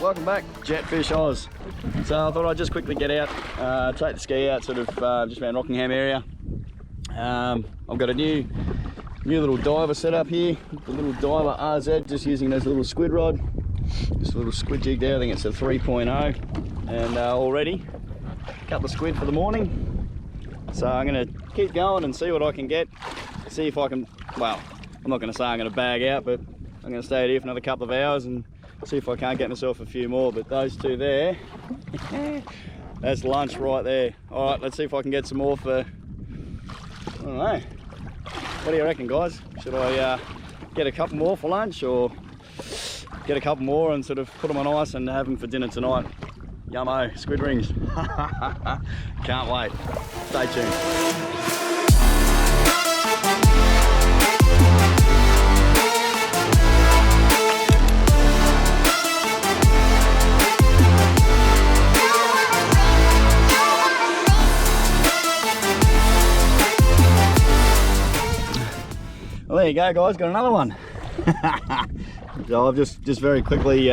welcome back, Jetfish Oz. So I thought I'd just quickly get out, take the ski out sort of just around Rockingham area. I've got a new little diver set up here, the little diver RZ, just using this little squid rod. Just a little squid jig there, I think it's a 3.0, and already a couple of squid for the morning. So I'm going to keep going and see what I can get, see if I can, well, I'm not going to say I'm going to bag out, but I'm going to stay here for another couple of hours and see if I can't get myself a few more. But those two there, that's lunch right there. All right, let's see if I can get some more for, I don't know. What do you reckon, guys? Should I get a couple more for lunch, or get a couple more and sort of put them on ice and have them for dinner tonight? Yummo, squid rings. Can't wait. Stay tuned. Well, there you go, guys, got another one. So I've just very quickly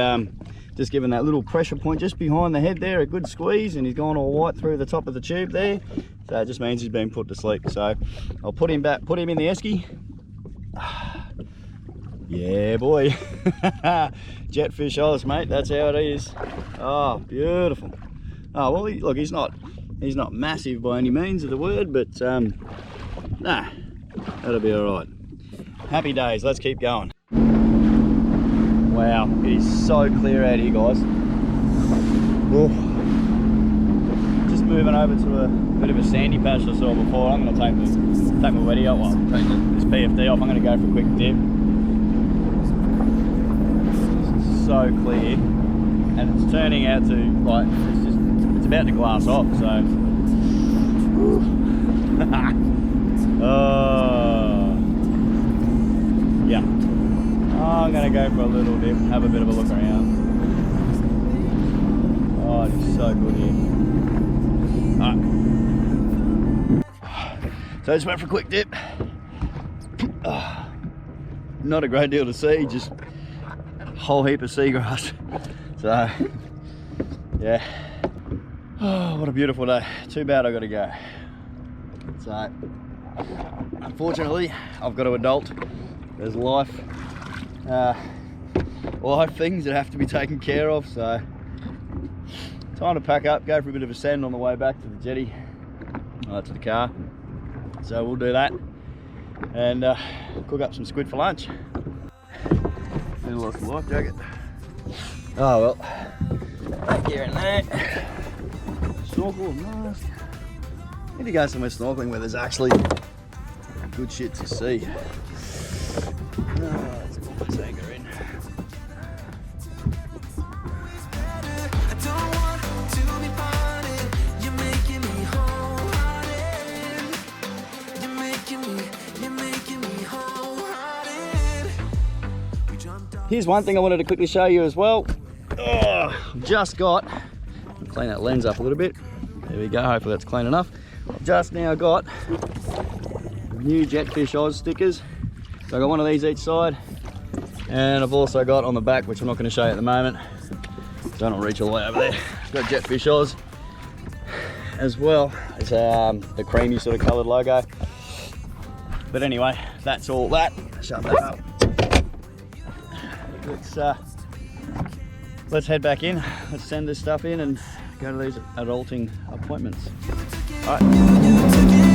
just given that little pressure point just behind the head there a good squeeze, and he's gone all right through the top of the tube there. So it just means he's been put to sleep. So I'll put him back, put him in the esky. Yeah, boy. Jetfish Oz, mate, that's how it is. Oh, beautiful. Oh, well, look, he's not massive by any means of the word, but nah, that'll be all right. Happy days, let's keep going. Wow, it is so clear out here, guys. Ooh. Just moving over to a bit of a sandy patch I saw before. I'm going to take my weddy off, well, take this PFD off. I'm going to go for a quick dip. It's so clear, and it's turning out to, like, it's about to glass off, so. Oh. Yeah, I'm gonna go for a little dip, have a bit of a look around. Oh, it's so good here. Alright, so I just went for a quick dip. Not a great deal to see, just a whole heap of seagrass. So, yeah. Oh, what a beautiful day. Too bad I gotta go. So, unfortunately, I've got to adult. There's life things that have to be taken care of, so time to pack up, go for a bit of a send on the way back to the jetty, to the car. So we'll do that and cook up some squid for lunch. Need a lost life jacket. Oh well, back here and there. Snorkel, mask. Need to go somewhere snorkeling where there's actually good shit to see. Let's put this anchor in. Here's one thing I wanted to quickly show you as well. Oh, just got, clean that lens up a little bit. There we go, hopefully that's clean enough. I've just now got new Jetfish Oz stickers. So I got one of these each side, and I've also got on the back, which I'm not going to show you at the moment, don't want to reach all the way over there. I've got Jetfish Oz as well. It's the creamy sort of coloured logo. But anyway, that's all that. Shut that up. Let's head back in. Let's send this stuff in and go to these adulting appointments. All right.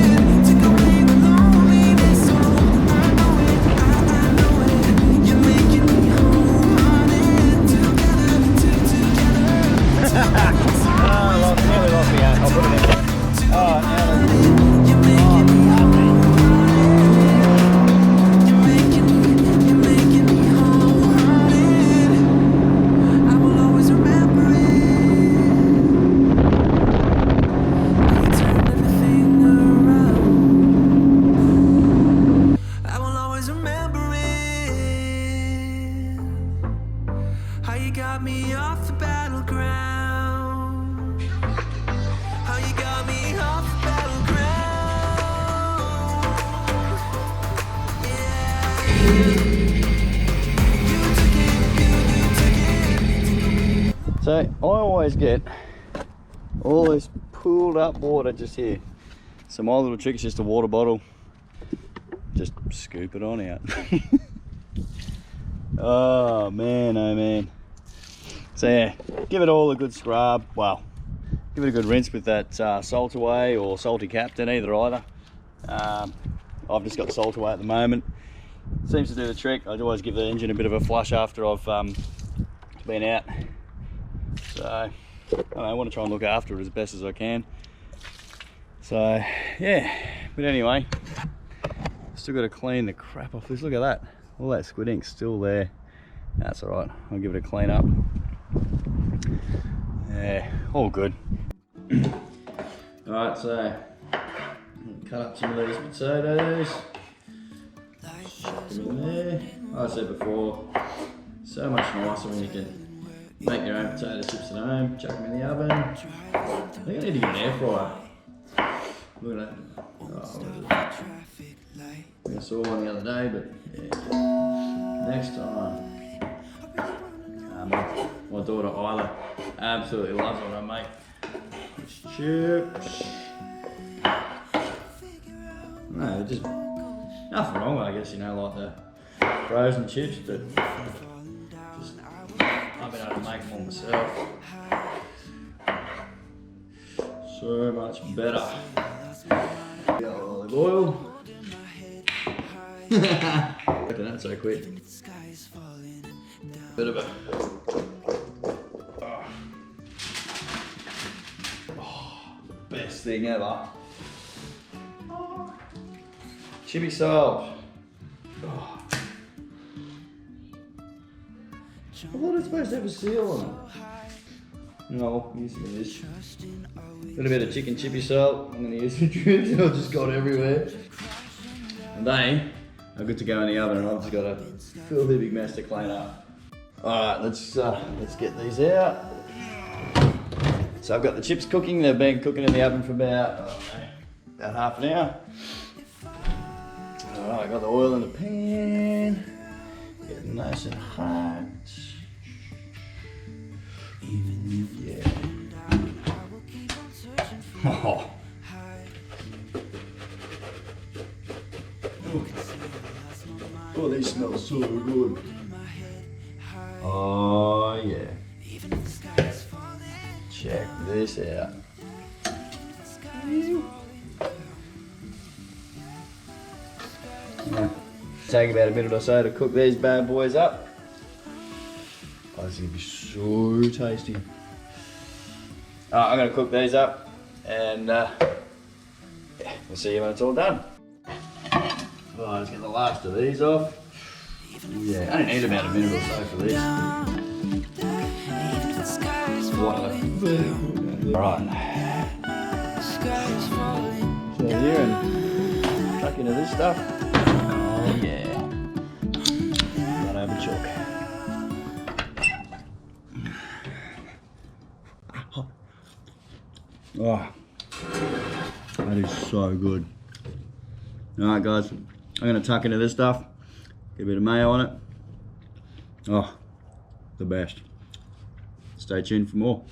So I always get all this pooled up water just here. So my little trick is just a water bottle. Just scoop it on out. Oh man, oh man. So yeah, give it all a good scrub. Well, give it a good rinse with that salt away or salty captain, either. I've just got salt away at the moment. Seems to do the trick. I always give the engine a bit of a flush after I've been out. So I don't know, I want to try and look after it as best as I can. So yeah, but anyway, still got to clean the crap off this. Look at that, all that squid ink's still there. That's all right, I'll give it a clean up. Yeah, all good. All right, so cut up some of these potatoes. Chuck them in there. Like I said before, so much nicer when you can make your own potato chips at home. Chuck them in the oven. I think I need to get an air fryer. Look at that. Oh, I saw one the other day, but yeah. Next time. My daughter Isla absolutely loves what I make. It's chips. No, just nothing wrong, I guess, you know, like the frozen chips, but just I've been able to make them all myself. So much better. Got olive oil. Look at that so quick. Bit of a best thing ever. Chippy salt. Oh. I thought it's supposed to have a seal on it. No, I'm using this. Got a bit of chicken chippy salt. I'm going to use the drips and I've just got everywhere. And they are good to go in the oven, and I've just got a filthy big mess to clean up. Alright, let's get these out. So I've got the chips cooking. They've been cooking in the oven for about half an hour. Alright, I got the oil in the pan. Getting nice and hot. Yeah. Oh. Oh, they smell so good. Oh yeah. Check this out. Take about a minute or so to cook these bad boys up. Oh, this is gonna be so tasty. I'm gonna cook these up, and yeah, we'll see you when it's all done. Oh, let's get the last of these off. Yeah, I only need about a minute or so for this. Alright. So here and chuck into this stuff. Oh yeah. Run over chalk. Oh, that is so good. Alright guys, I'm going to tuck into this stuff, get a bit of mayo on it. Oh, the best. Stay tuned for more.